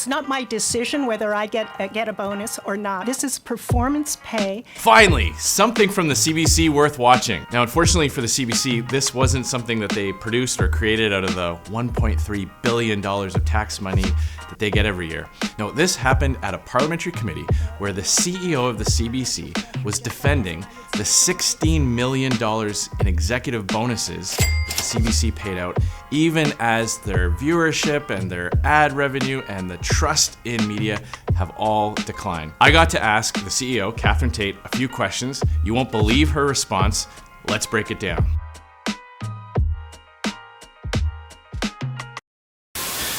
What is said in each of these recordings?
It's not my decision whether I get a bonus or not. This is performance pay. Finally, something from the CBC worth watching. Now, unfortunately for the CBC, this wasn't something that they produced or created out of the $1.3 billion of tax money that they get every year. No, this happened at a parliamentary committee where the CEO of the CBC was defending the $16 million in executive bonuses that the CBC paid out, even as their viewership and their ad revenue and the trust in media have all declined. I got to ask the CEO, Catherine Tate, a few questions. You won't believe her response. Let's break it down.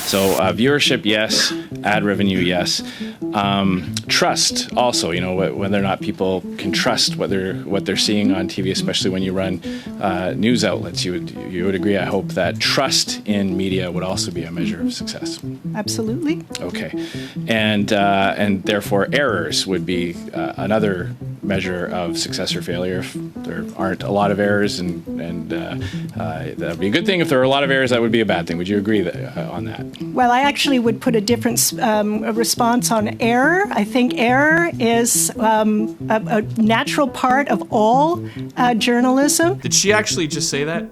So viewership, yes. Ad revenue, yes. Trust, also. You know, whether or not people can trust what they're seeing on TV, especially when you run news outlets. You would agree, I hope, that trust in media would also be a measure of success. Absolutely. Okay, and therefore errors would be another measure of success or failure. If there aren't a lot of errors, and that would be a good thing. If there are a lot of errors, that would be a bad thing. Would you agree on that? Well, I actually would put a different response on error. I think error is a natural part of all journalism. Did she actually just say that?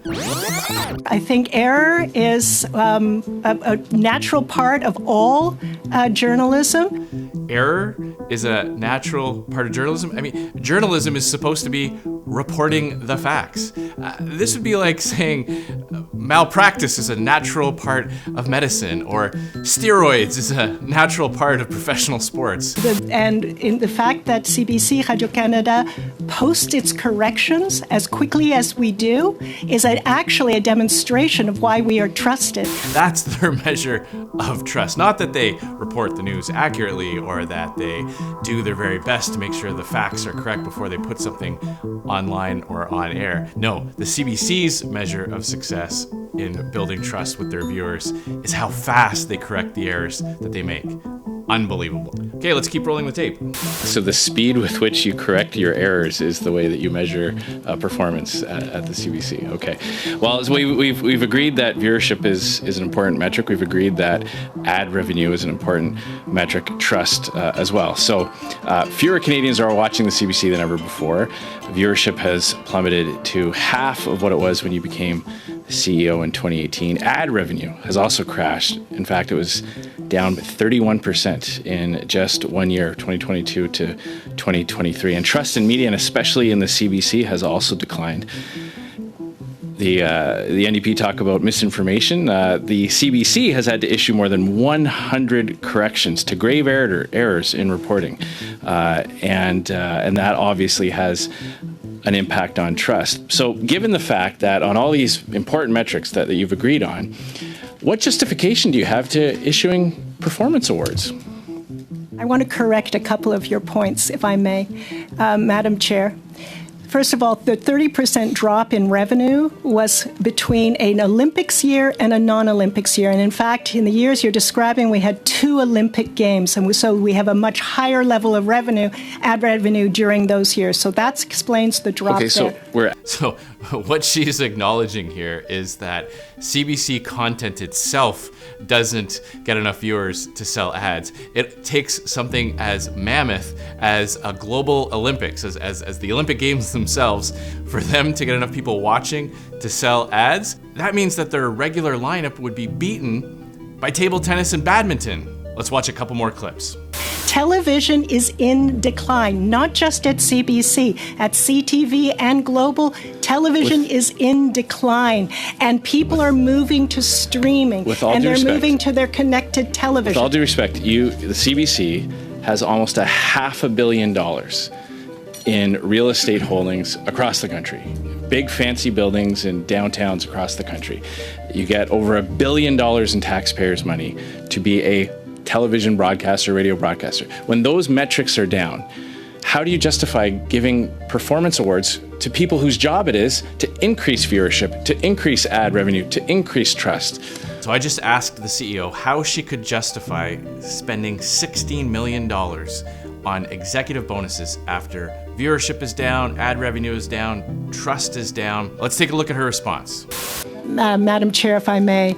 I think error is a natural part of all journalism. Error is a natural part of journalism? I mean, journalism is supposed to be reporting the facts. This would be like saying malpractice is a natural part of medicine, or steroids is a natural part of professional sports. And in the fact that CBC Radio-Canada posts its corrections as quickly as we do is actually a demonstration of why we are trusted. That's their measure of trust. Not that they report the news accurately or that they do their very best to make sure the facts are correct before they put something online or on air. No, the CBC's measure of success in building trust with their viewers is how fast they correct the errors that they make. Unbelievable. Okay, let's keep rolling the tape. So the speed with which you correct your errors is the way that you measure performance at the CBC. Okay. Well, as we've agreed that viewership is an important metric. We've agreed that ad revenue is an important metric. Trust as well. So fewer Canadians are watching the CBC than ever before. Viewership has plummeted to half of what it was when you became CEO in 2018. Ad revenue has also crashed. In fact, it was down 31% in just 1 year, 2022 to 2023. And trust in media, and especially in the CBC, has also declined. The NDP talk about misinformation. The CBC has had to issue more than 100 corrections to grave errors in reporting, and that obviously has an impact on trust. So given the fact that on all these important metrics that you've agreed on, what justification do you have to issuing performance awards? I want to correct a couple of your points, if I may, Madam Chair. First of all, the 30% drop in revenue was between an Olympics year and a non-Olympics year. And in fact, in the years you're describing, we had 2 Olympic Games. And so we have a much higher level of revenue, ad revenue, during those years. So that explains the drop there. So what she's acknowledging here is that CBC content itself doesn't get enough viewers to sell ads. It takes something as mammoth as a global Olympics, as the Olympic Games themselves, for them to get enough people watching to sell ads. That means that their regular lineup would be beaten by table tennis and badminton. Let's watch a couple more clips. Television is in decline, not just at CBC, at CTV and global. Television is in decline, and people are moving to streaming, and they're moving to their connected television. With all due respect, the CBC has almost $500 million in real estate holdings across the country. Big fancy buildings in downtowns across the country. You get over $1 billion in taxpayers' money to be a television broadcaster, radio broadcaster. When those metrics are down, how do you justify giving performance awards to people whose job it is to increase viewership, to increase ad revenue, to increase trust? So I just asked the CEO how she could justify spending $16 million on executive bonuses after viewership is down, ad revenue is down, trust is down. Let's take a look at her response. Madam Chair, if I may,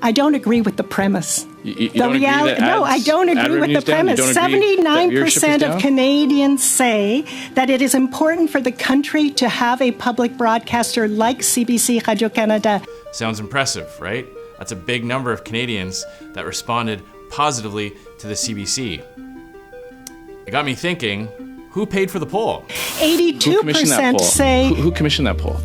I don't agree with the premise. You don't agree that no, I don't ad agree with the revenue's down? You premise. don't agree that viewership is 79% down? of Canadians say that it is important for the country to have a public broadcaster like CBC Radio-Canada. Sounds impressive, right? That's a big number of Canadians that responded positively to the CBC. It got me thinking, who paid for the poll? 82% say Who commissioned that poll?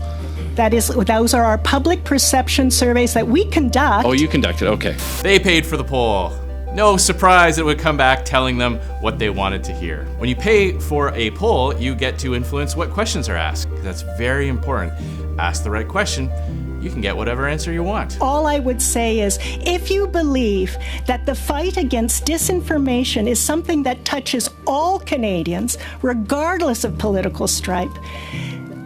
those are our public perception surveys that we conduct. Oh, you conducted. Okay. They paid for the poll. No surprise it would come back telling them what they wanted to hear. When you pay for a poll, you get to influence what questions are asked. That's very important. Ask the right question, you can get whatever answer you want. All I would say is, if you believe that the fight against disinformation is something that touches all Canadians, regardless of political stripe,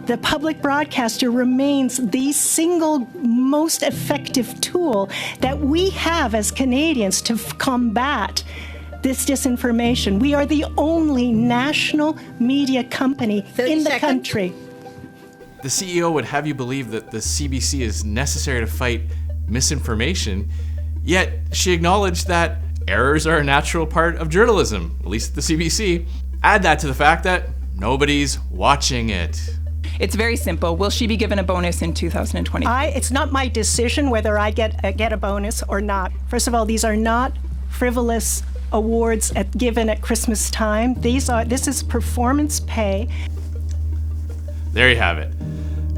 the public broadcaster remains the single most effective tool that we have as Canadians to combat this disinformation. We are the only national media company in the country. The CEO would have you believe that the CBC is necessary to fight misinformation, yet she acknowledged that errors are a natural part of journalism, at least at the CBC. Add that to the fact that nobody's watching it. It's very simple. Will she be given a bonus in 2020? It's not my decision whether I get a bonus or not. First of all, these are not frivolous awards given at Christmas time. This is performance pay. There you have it.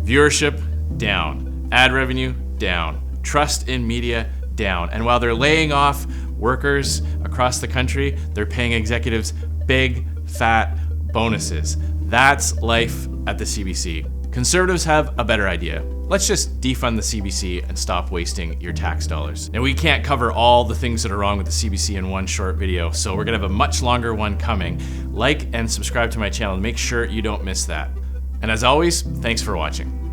Viewership down, ad revenue down, trust in media down. And while they're laying off workers across the country, they're paying executives big, fat bonuses. That's life at the CBC. Conservatives have a better idea. Let's just defund the CBC and stop wasting your tax dollars. And we can't cover all the things that are wrong with the CBC in one short video, so we're gonna have a much longer one coming. Like and subscribe to my channel and make sure you don't miss that. And as always, thanks for watching.